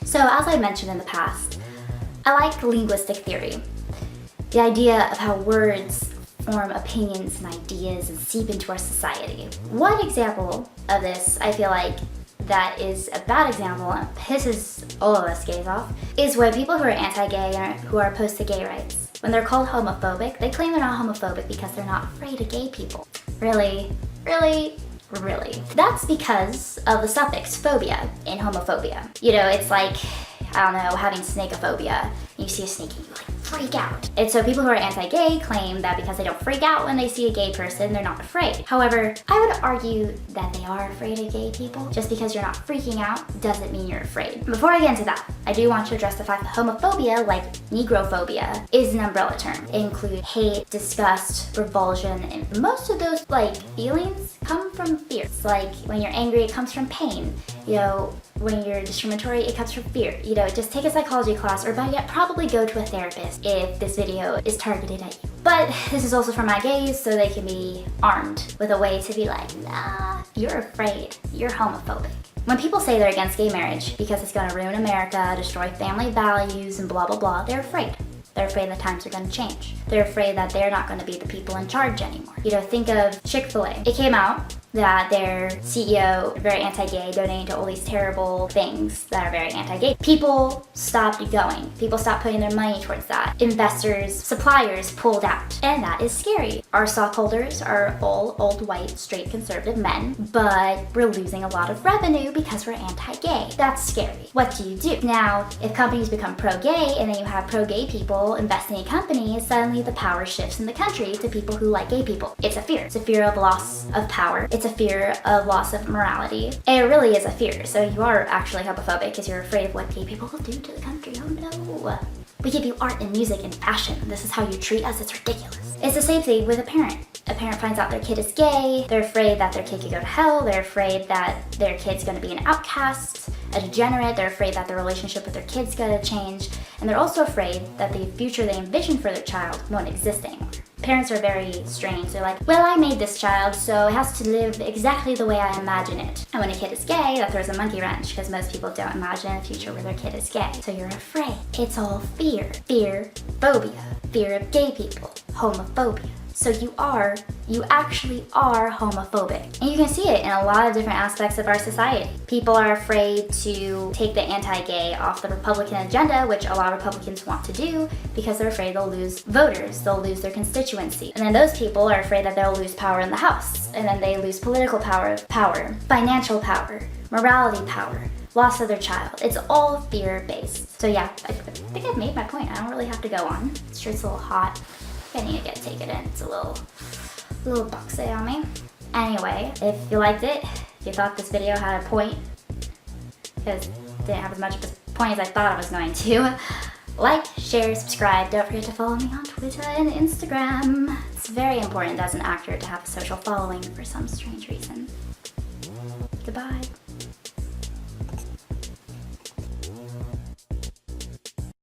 So as I mentioned in the past, I like linguistic theory. The idea of how words form opinions and ideas and seep into our society. One example of this, I feel like, that is a bad example and pisses all of us gays off, is when people who are anti-gay or who are opposed to gay rights, when they're called homophobic, they claim they're not homophobic because they're not afraid of gay people. Really? Really? Really? That's because of the suffix phobia in homophobia. You know, it's like, I don't know, having snakeophobia. And you see a snake and you like freak out. And so people who are anti-gay claim that because they don't freak out when they see a gay person, they're not afraid. However, I would argue that they are afraid of gay people. Just because you're not freaking out doesn't mean you're afraid. Before I get into that, I do want to address the fact that homophobia, like negrophobia, is an umbrella term. It includes hate, disgust, revulsion, and most of those feelings come from fear. It's like when you're angry, it comes from pain. You know, when you're discriminatory, it comes from fear. You know, just take a psychology class, or better yet, probably go to a therapist if this video is targeted at you. But this is also for my gays, so they can be armed with a way to be like, nah, you're afraid, you're homophobic. When people say they're against gay marriage because it's gonna ruin America, destroy family values, and blah, blah, blah, they're afraid. They're afraid that times are gonna change. They're afraid that they're not gonna be the people in charge anymore. You know, think of Chick-fil-A. It came out that their CEO, very anti-gay, donating to all these terrible things that are very anti-gay. People stopped going. People stopped putting their money towards that. Investors, suppliers pulled out. And that is scary. Our stockholders are all old, white, straight, conservative men, but we're losing a lot of revenue because we're anti-gay. That's scary. What do you do? Now, if companies become pro-gay and then you have pro-gay people investing in companies, suddenly the power shifts in the country to people who like gay people. It's a fear. It's a fear of loss of power. It's a fear of loss of morality. And it really is a fear. So you are actually homophobic because you're afraid of what gay people will do to the country. Oh no. We give you art and music and fashion. This is how you treat us. It's ridiculous. It's the same thing with a parent. A parent finds out their kid is gay. They're afraid that their kid could go to hell. They're afraid that their kid's going to be an outcast, a degenerate. They're afraid that their relationship with their kid's going to change. And they're also afraid that the future they envision for their child won't exist anymore. Parents are very strange. They're like, well, I made this child, so it has to live exactly the way I imagine it. And when a kid is gay, that throws a monkey wrench because most people don't imagine a future where their kid is gay. So you're afraid. It's all fear. Fear, phobia, fear of gay people, homophobia. So you actually are homophobic. And you can see it in a lot of different aspects of our society. People are afraid to take the anti-gay off the Republican agenda, which a lot of Republicans want to do, because they're afraid they'll lose voters, they'll lose their constituency. And then those people are afraid that they'll lose power in the House. And then they lose political power, financial power, morality power, loss of their child. It's all fear-based. So yeah, I think I've made my point. I don't really have to go on. It's sure it's a little hot. I need to take it in. It's a little boxy on me. Anyway, if you liked it, if you thought this video had a point, because it didn't have as much of a point as I thought it was going to, like, share, subscribe. Don't forget to follow me on Twitter and Instagram. It's very important as an actor to have a social following for some strange reason. Goodbye.